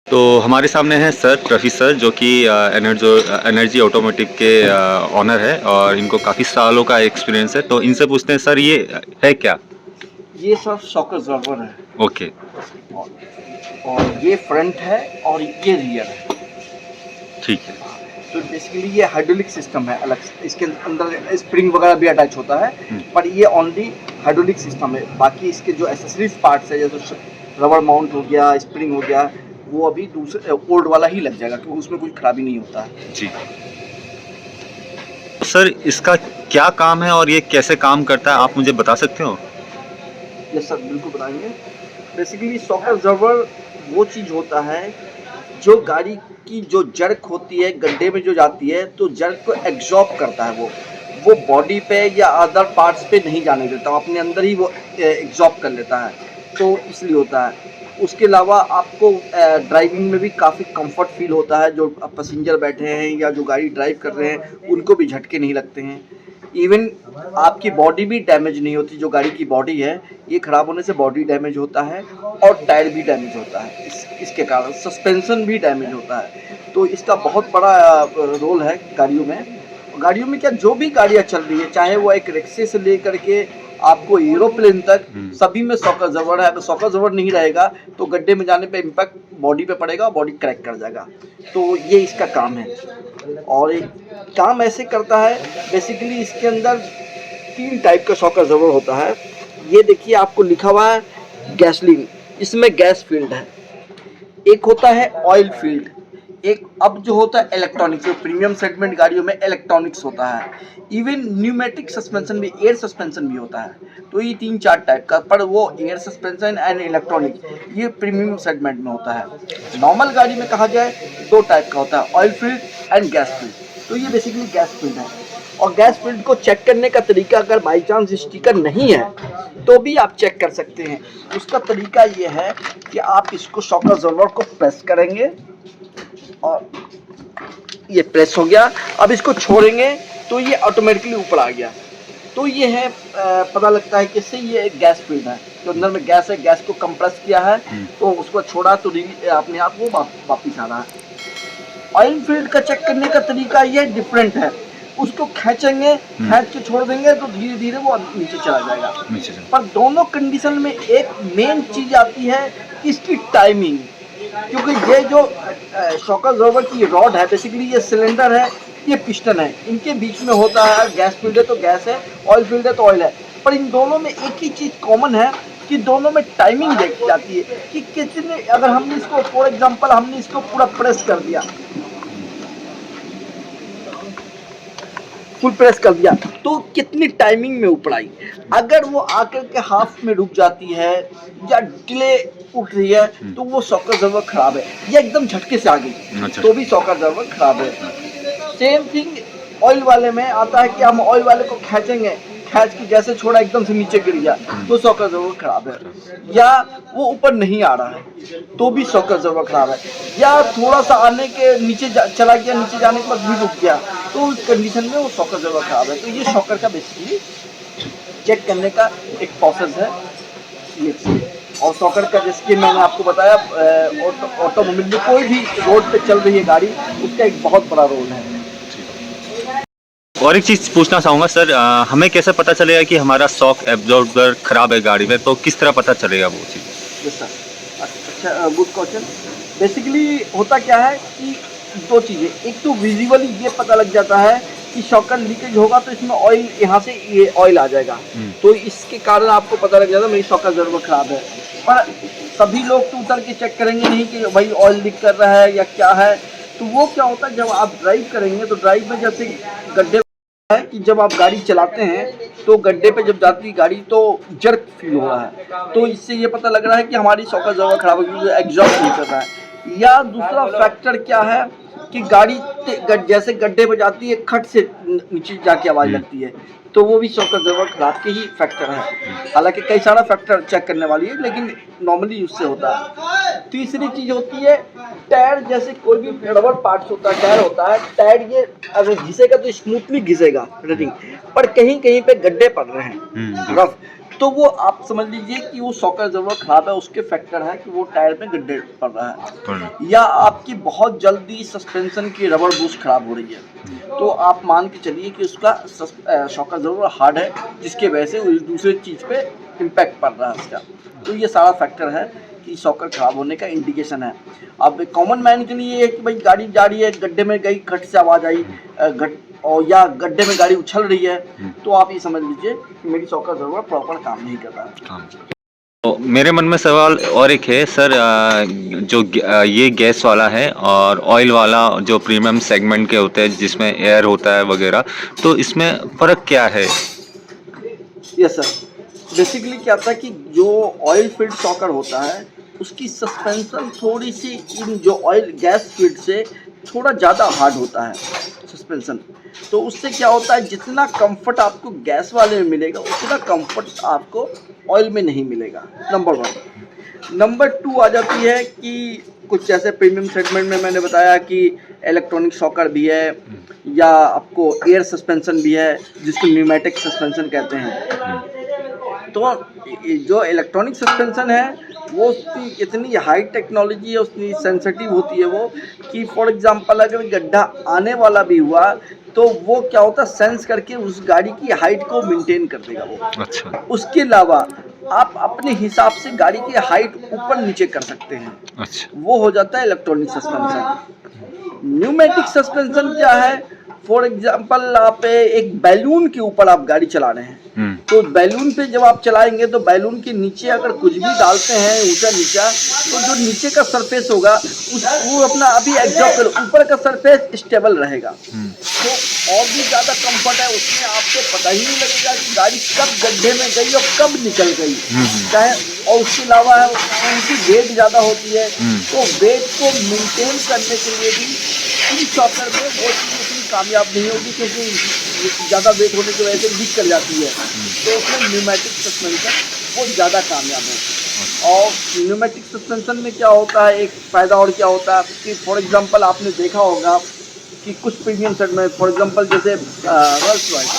तो हमारे सामने हैं सर रफ़ी सर जो कि एनर्जी ऑटोमोटिव के ऑनर है और इनको काफ़ी सालों का एक्सपीरियंस है। तो इनसे पूछते हैं सर ये है क्या? ये सब शॉक अब्जॉर्बर है। ओके, और, और ये फ्रंट है और ये रियर है। ठीक है। तो बेसिकली ये हाइड्रोलिक सिस्टम है अलग से। इसके अंदर स्प्रिंग वगैरह भी अटैच होता है, हुँ, पर ये ओनली हाइड्रोलिक सिस्टम है। बाकी इसके जो एसेसरीज पार्ट्स है जैसे रबर माउंट हो गया, स्प्रिंग हो गया, वो अभी दूसरे ओल्ड वाला ही लग जाएगा क्योंकि उसमें कोई खराबी नहीं होता है। जी। सर इसका क्या काम है और ये कैसे काम करता है आप मुझे बता सकते हो? ये सब बिल्कुल बताएंगे। बेसिकली शॉक अब्जॉर्बर वो चीज़ होता है जो गाड़ी की जो जर्क होती है गड्ढे में जो जाती है, तो जर्क को एब्जॉर्ब करता है। वो बॉडी पे या अदर पार्ट्स पे नहीं जाने देता, अपने अंदर ही वो एब्जॉर्ब कर लेता है, तो इसलिए होता है। उसके अलावा आपको ड्राइविंग में भी काफ़ी कंफर्ट फील होता है। जो पैसेंजर बैठे हैं या जो गाड़ी ड्राइव कर रहे हैं उनको भी झटके नहीं लगते हैं। इवन आपकी बॉडी भी डैमेज नहीं होती। जो गाड़ी की बॉडी है, ये ख़राब होने से बॉडी डैमेज होता है और टायर भी डैमेज होता है। इसके कारण सस्पेंशन भी डैमेज होता है। तो इसका बहुत बड़ा रोल है गाड़ियों में। गाड़ियों में क्या, जो भी गाड़ियाँ चल रही है, चाहे वो एक रिक्शे से लेकर के आपको एरोप्लेन तक, हुँ, सभी में शॉक अब्जॉर्बर है। अगर शॉक अब्जॉर्बर नहीं रहेगा तो गड्ढे में जाने पे इम्पैक्ट बॉडी पे पड़ेगा, बॉडी क्रैक कर जाएगा। तो ये इसका काम है। और ये काम ऐसे करता है, बेसिकली इसके अंदर 3 टाइप का शॉक अब्जॉर्बर होता है। ये देखिए आपको लिखा हुआ है गैसोलीन, इसमें गैस फील्ड है। एक होता है ऑयल फील्ड, एक अब जो होता है इलेक्ट्रॉनिक्स, जो प्रीमियम सेगमेंट गाड़ियों में इलेक्ट्रॉनिक्स होता है। इवन न्यूमेटिक सस्पेंशन भी, एयर सस्पेंशन भी होता है। तो ये 3-4 टाइप का, पर वो एयर सस्पेंशन एंड इलेक्ट्रॉनिक ये प्रीमियम सेगमेंट में होता है। नॉर्मल गाड़ी में कहा जाए 2 टाइप का होता है, oil field and gas field. तो ये बेसिकली गैस फील्ड है। और गैस फील्ड को चेक करने का तरीका, अगर बाई चांस स्टिकर नहीं है तो भी आप चेक कर सकते हैं। उसका तरीका ये है कि आप इसको शॉक अब्जॉर्बर को प्रेस करेंगे और ये प्रेस हो गया। अब इसको छोड़ेंगे तो ये ऑटोमेटिकली ऊपर आ गया। तो ये है पता लगता है कि इससे ये एक गैस फील्ड है, जो अंदर में गैस है, गैस को कंप्रेस किया है, हुँ, तो उसको छोड़ा तो अपने आप वो वापिस आ रहा है। ऑयल फील्ड का चेक करने का तरीका ये डिफरेंट है। उसको खींचेंगे, हुँ, खींच के छोड़ देंगे तो धीरे धीरे वो नीचे चला जाएगा। नीचे चलो। पर दोनों कंडीशन में एक मेन चीज आती है कि इसकी टाइमिंग। क्योंकि ये जो शॉक अब्जॉर्बर की रॉड है, बेसिकली ये सिलेंडर है, ये पिस्टन है, इनके बीच में होता है। गैस फील्ड है तो गैस है, ऑयल फील्ड है तो ऑयल है। पर इन दोनों में एक ही चीज़ कॉमन है कि दोनों में टाइमिंग देखी जाती है कि कितने, अगर हमने इसको फॉर एग्जांपल हमने इसको पूरा प्रेस कर दिया, फुल प्रेस कर दिया, तो कितनी टाइमिंग में ऊपर आई। अगर वो आकर के हाफ में रुक जाती है या डिले उठ रही है हुँ, तो वो शॉक अब्जॉर्बर खराब है। या एकदम झटके से आ गई अच्छा, तो भी शॉक अब्जॉर्बर खराब है। सेम थिंग ऑयल वाले में आता है कि हम ऑयल वाले को खींचेंगे, खींच के जैसे छोड़ा एकदम से नीचे गिर गया हुँ, तो शॉक अब्जॉर्बर खराब है। या वो ऊपर नहीं आ रहा है तो भी शॉक अब्जॉर्बर खराब है। या थोड़ा सा आने के नीचे चला गया, नीचे जाने के बाद भी रुक गया, तो उस कंडीशन में वो शॉकर जरूर खराब है। तो ये शॉकर का बेसिकली चेक करने का एक प्रोसेस है ये चीज़। और शॉकर का जैसे कि मैंने आपको बताया, ऑटोमोबाइल में कोई भी रोड पे चल रही है गाड़ी, उसका एक बहुत बड़ा रोल है। और एक चीज़ पूछना चाहूँगा सर हमें कैसे पता चलेगा कि हमारा शॉक एब्ज़ॉर्बर खराब है गाड़ी में, तो किस तरह पता चलेगा वो चीज़? यस सर, अच्छा, गुड क्वेश्चन। बेसिकली होता क्या है कि 2 चीज़ें, एक तो विजुअली ये पता लग जाता है कि शॉकर लीकेज होगा तो इसमें ऑयल, यहाँ से ये ऑयल आ जाएगा, हुँ, तो इसके कारण आपको पता लग जाता है मेरी शॉकर ज़रूर ख़राब है। पर सभी लोग तो उतर के चेक करेंगे नहीं कि भाई ऑयल लीक कर रहा है या क्या है। तो वो क्या होता है, जब आप ड्राइव करेंगे तो ड्राइव में जैसे गड्ढे है कि जब आप गाड़ी चलाते हैं तो गड्ढे पे जब जाती है गाड़ी तो जर्क फील हो रहा है, तो इससे ये पता लग रहा है कि हमारी शॉकर ज़रूर खराब है, एग्जॉस्ट नहीं कर रहा है। या दूसरा फैक्टर क्या है कि गाड़ी जैसे गड्ढे पे जाती है, खट से नीचे जाके आवाज़ हुँ, लगती है, तो वो भी शॉकर ज़रूर खराब के ही फैक्टर है। हालांकि कई सारा फैक्टर चेक करने वाली है, लेकिन नॉर्मली उससे होता है। तीसरी चीज़ होती है टायर। जैसे कोई भी रबर पार्ट्स होता है, टायर होता है, टायर ये अगर घिसेगा तो स्मूथली घिसेगा रनिंग, पर कहीं कहीं पे गड्ढे पड़ रहे हैं हुँ, रफ, तो वो आप समझ लीजिए कि वो सॉकर जरूर खराब है, उसके फैक्टर है कि वो टायर में गड्ढे पड़ रहा है, या आपकी बहुत जल्दी सस्पेंशन की रबर बूस्ट खराब हो रही है। तो आप मान के चलिए कि उसका सॉकर जरूर हार्ड है, जिसके वजह से उस दूसरे चीज़ पे इम्पैक्ट पड़ रहा है उसका। तो ये सारा फैक्टर है कि सॉकर खराब होने का इंडिकेशन है। अब कॉमन मैन के लिए ये है कि भाई गाड़ी जा रही है, गड्ढे में गई, खट से आवाज़ आई, और या गड्ढे में गाड़ी उछल रही है, तो आप ये समझ लीजिए कि मेरी सॉकर ज़रूर प्रॉपर काम नहीं कर रहा है। तो मेरे मन में सवाल और एक है सर, ये गैस वाला है और ऑयल वाला जो प्रीमियम सेगमेंट के होते हैं जिसमें एयर होता है वगैरह, तो इसमें फ़र्क क्या है? यस सर, बेसिकली क्या था कि जो ऑयल फील्ड सॉकर होता है उसकी सस्पेंशन थोड़ी सी इन जो ऑयल गैस फील्ड से थोड़ा ज़्यादा हार्ड होता है सस्पेंशन। तो उससे क्या होता है, जितना कंफर्ट आपको गैस वाले में मिलेगा उतना कंफर्ट आपको ऑयल में नहीं मिलेगा, नंबर 1। नंबर 2 आ जाती है कि कुछ जैसे प्रीमियम सेगमेंट में मैंने बताया कि इलेक्ट्रॉनिक सॉकर भी है, या आपको एयर सस्पेंशन भी है जिसको न्यूमेटिक सस्पेंशन कहते हैं। तो जो इलेक्ट्रॉनिक सस्पेंशन है वो उसकी इतनी हाई टेक्नोलॉजी है, उतनी सेंसिटिव होती है वो, कि फॉर एग्जांपल अगर गड्ढा आने वाला भी हुआ तो वो क्या होता है, सेंस करके उस गाड़ी की हाइट को मेंटेन कर देगा वो। अच्छा। उसके अलावा आप अपने हिसाब से गाड़ी की हाइट ऊपर नीचे कर सकते हैं। अच्छा। वो हो जाता है इलेक्ट्रॉनिक सस्पेंशन। न्यूमेटिक सस्पेंशन क्या है, फॉर एग्जाम्पल आप एक बैलून के ऊपर आप गाड़ी चला रहे हैं, तो बैलून पे जब आप चलाएंगे तो बैलून के नीचे अगर कुछ भी डालते हैं ऊंचा नीचा, तो जो नीचे का सरफेस होगा वो अपना अभी एग्जॉस्ट कर, ऊपर का सरफेस स्टेबल रहेगा, तो और भी ज़्यादा कंफर्ट है उसमें। आपको पता ही नहीं लगेगा कि गाड़ी कब गड्ढे में गई और कब निकल गई, चाहे। और उसके अलावा उनकी वेट ज़्यादा होती है, तो वेट को मेंटेन करने के लिए भी इन सॉकर में वो चीज़ उतनी कामयाब नहीं होगी, क्योंकि ज़्यादा वेट होने की वजह से लीक कर जाती है। तो उसमें न्यूमेटिक सस्पेंशन वो ज़्यादा कामयाब है। और न्यूमेटिक सस्पेंशन में क्या होता है, एक फ़ायदा और क्या होता है कि फॉर एग्जांपल आपने देखा होगा कि कुछ प्रीमियम सेट में, फॉर एग्जांपल जैसे रोल्स रॉयस,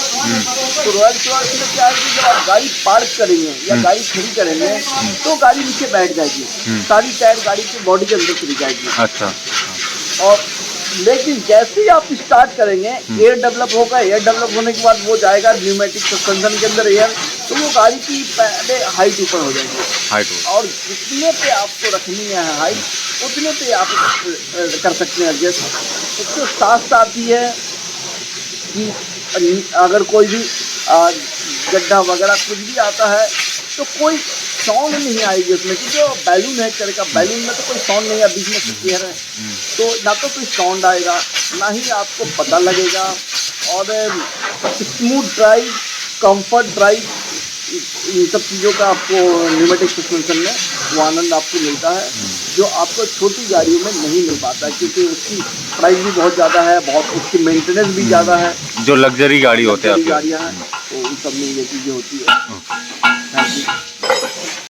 तो रोल्स रॉयस में क्या है कि जब आप गाड़ी पार्क करेंगे या गाड़ी खड़ी करेंगे तो गाड़ी नीचे बैठ जाएगी, सारी टायर गाड़ी की बॉडी के अंदर चली जाएगी। अच्छा। और लेकिन जैसे ही आप स्टार्ट करेंगे एयर डेवलप होगा, एयर डेवलप होने के बाद वो जाएगा न्यूमेटिक सस्पेंशन के अंदर एयर, तो वो गाड़ी की पहले हाइट ऊपर हो जाएगी, और जितने पे आपको रखनी है हाइट उतने पे आप कर सकते हैं एडजस्ट। इसके साथ साथ ही है कि अगर कोई भी गड्ढा वगैरह कुछ भी आता है तो कोई साउंड नहीं आएगी उसमें, क्योंकि वो बैलून है एक तरह का, बैलून में तो कोई साउंड नहीं है, बीच में एयर है, तो ना तो कोई साउंड आएगा ना ही आपको पता लगेगा, और स्मूथ ड्राइव, कंफर्ट ड्राइव, इन सब चीज़ों का आपको न्यूमेटिक सस्पेंशन में वो आनंद आपको मिलता है जो आपको छोटी गाड़ियों में नहीं मिल पाता, क्योंकि उसकी प्राइस भी बहुत ज़्यादा है, बहुत उसकी मेंटेनेंस भी ज़्यादा है, जो लग्जरी गाड़ी होते हैं गाड़ियाँ हैं, तो उन सब में ये चीज़ें होती है।